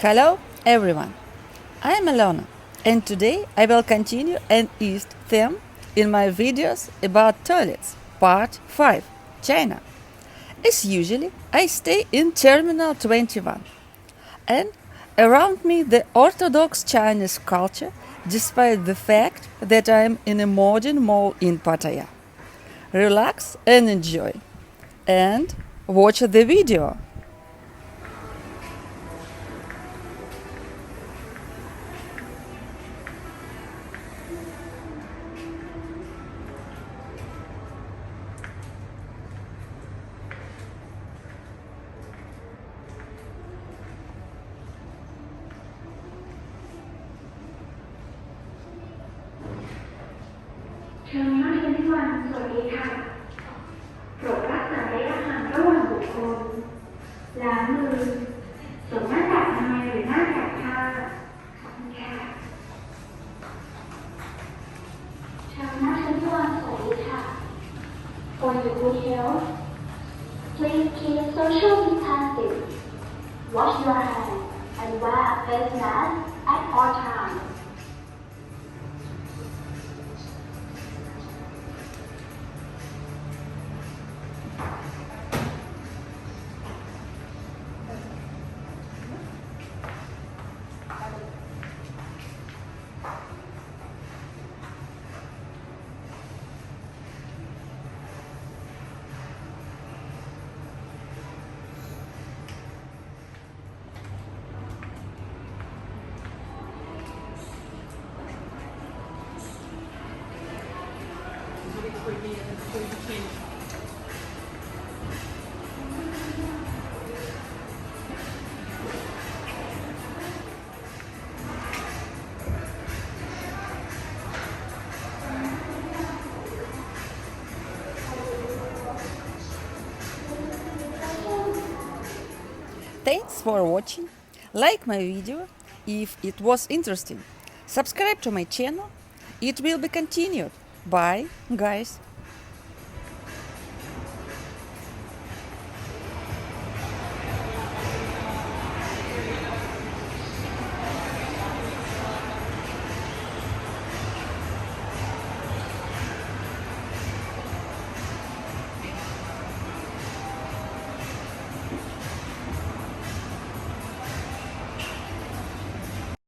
Hello everyone, I am Alona and today I will continue an East theme in my videos about toilets, part 5, China. As usually, I stay in Terminal 21 and around me the orthodox Chinese culture despite the fact that I am in a modern mall in Pattaya. Relax and enjoy and watch the video.เชิญนักเรียนทุกวันสวัสดีค่ะโปรดรักษาระยะห่างระหว่างบุคคลล้างมือสวมหน้ากากอนามัยหรือหน้ากากผ้าขอบคุณค่ะเชิญนักเรียนทุกวันสวัสดีค่ะ For your good health please keep social distancing wash your hands and wear a face mask at all times Thanks for watching. Like my video if it was interesting. Subscribe to my channel. It will be continued. Bye, guys.